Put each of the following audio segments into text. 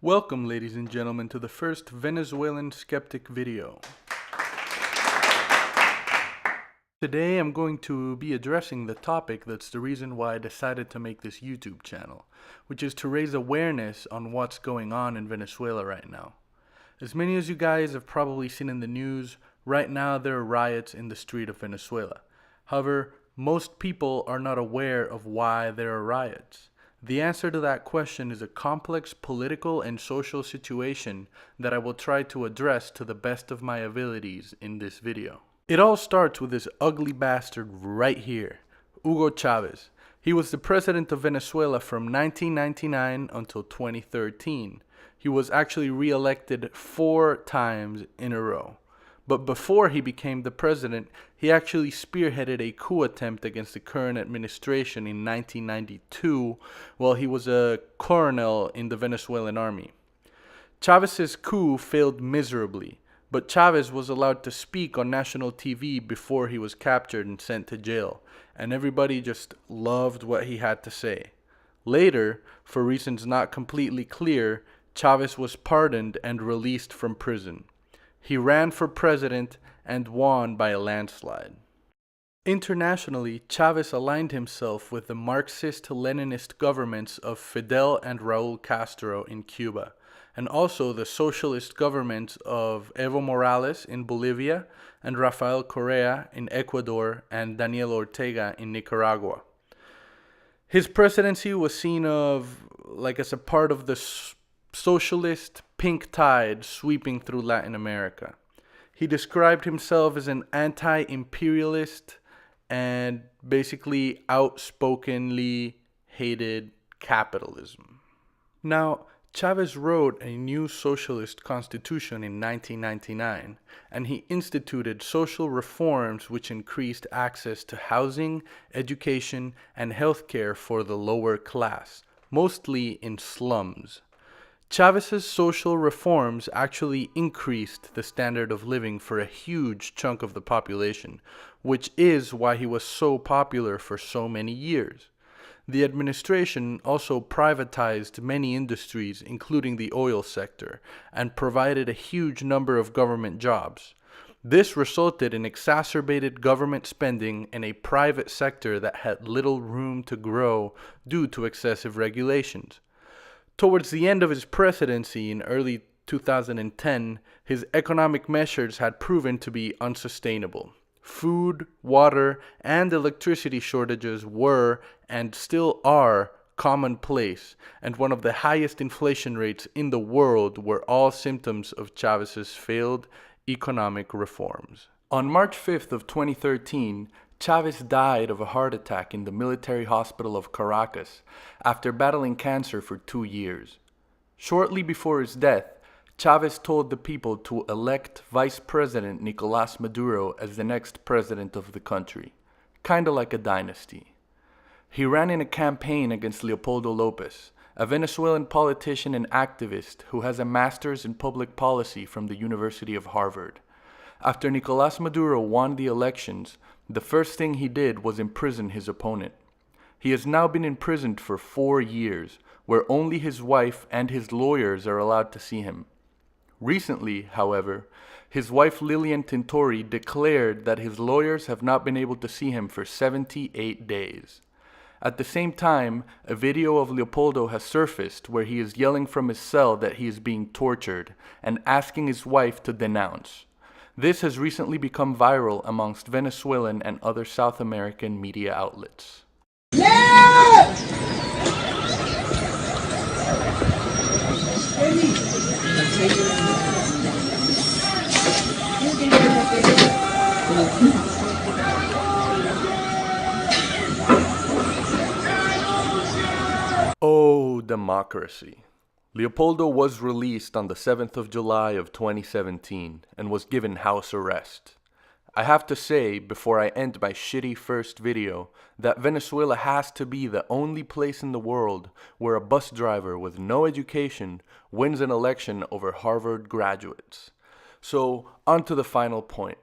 Welcome, ladies and gentlemen, to the first Venezuelan skeptic video. Today I'm going to be addressing the topic that's the reason why I decided to make this YouTube channel, which is to raise awareness on what's going on in Venezuela right now. As many as you guys have probably seen in the news, right now there are riots in the street of Venezuela. However, most people are not aware of why there are riots. The answer to that question is a complex political and social situation that I will try to address to the best of my abilities in this video. It all starts with this ugly bastard right here, Hugo Chavez. He was the president of Venezuela from 1999 until 2013. He was actually re-elected 4 times in a row. But before he became the president, he actually spearheaded a coup attempt against the current administration in 1992 while he was a colonel in the Venezuelan army. Chavez's coup failed miserably, but Chavez was allowed to speak on national TV before he was captured and sent to jail, and everybody just loved what he had to say. Later, for reasons not completely clear, Chavez was pardoned and released from prison. He ran for president and won by a landslide. Internationally, Chavez aligned himself with the Marxist-Leninist governments of Fidel and Raúl Castro in Cuba, and also the socialist governments of Evo Morales in Bolivia and Rafael Correa in Ecuador and Daniel Ortega in Nicaragua. His presidency was seen as a part of the socialist pink tide sweeping through Latin America. He described himself as an anti-imperialist and basically outspokenly hated capitalism. Now, Chavez wrote a new socialist constitution in 1999, and he instituted social reforms which increased access to housing, education, and healthcare for the lower class, mostly in slums. Chavez's social reforms actually increased the standard of living for a huge chunk of the population, which is why he was so popular for so many years. The administration also privatized many industries, including the oil sector, and provided a huge number of government jobs. This resulted in exacerbated government spending and a private sector that had little room to grow due to excessive regulations. Towards the end of his presidency in early 2010, his economic measures had proven to be unsustainable. Food, water, and electricity shortages were, and still are, commonplace, and one of the highest inflation rates in the world were all symptoms of Chavez's failed economic reforms. On March 5th of 2013, Chavez died of a heart attack in the military hospital of Caracas after battling cancer for 2 years. Shortly before his death, Chavez told the people to elect Vice President Nicolás Maduro as the next president of the country, kinda like a dynasty. He ran in a campaign against Leopoldo López, a Venezuelan politician and activist who has a master's in public policy from the University of Harvard. After Nicolás Maduro won the elections, the first thing he did was imprison his opponent. He has now been imprisoned for 4 years, where only his wife and his lawyers are allowed to see him. Recently, however, his wife Lilian Tintori declared that his lawyers have not been able to see him for 78 days. At the same time, a video of Leopoldo has surfaced where he is yelling from his cell that he is being tortured and asking his wife to denounce. This has recently become viral amongst Venezuelan and other South American media outlets. Oh, democracy. Leopoldo was released on the 7th of July of 2017 and was given house arrest. I have to say, before I end my shitty first video, that Venezuela has to be the only place in the world where a bus driver with no education wins an election over Harvard graduates. So, on to the final point.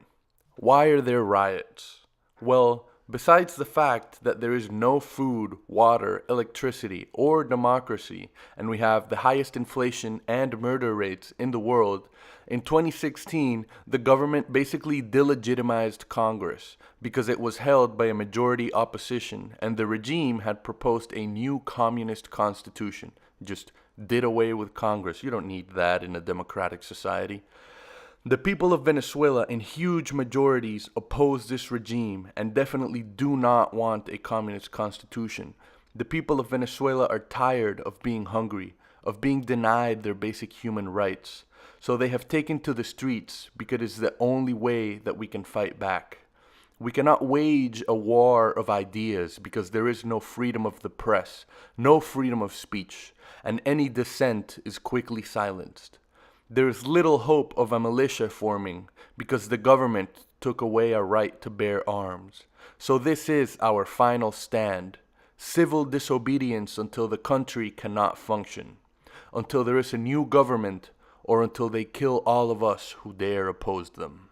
Why are there riots? Well, Besides the fact that there is no food, water, electricity, or democracy, and we have the highest inflation and murder rates in the world, in 2016, the government basically delegitimized Congress because it was held by a majority opposition and the regime had proposed a new communist constitution. Just did away with Congress. You don't need that in a democratic society. The people of Venezuela in huge majorities oppose this regime and definitely do not want a communist constitution. The people of Venezuela are tired of being hungry, of being denied their basic human rights. So they have taken to the streets because it's the only way that we can fight back. We cannot wage a war of ideas because there is no freedom of the press, no freedom of speech, and any dissent is quickly silenced. There is little hope of a militia forming because the government took away our right to bear arms. So this is our final stand. Civil disobedience until the country cannot function, until there is a new government, or until they kill all of us who dare oppose them.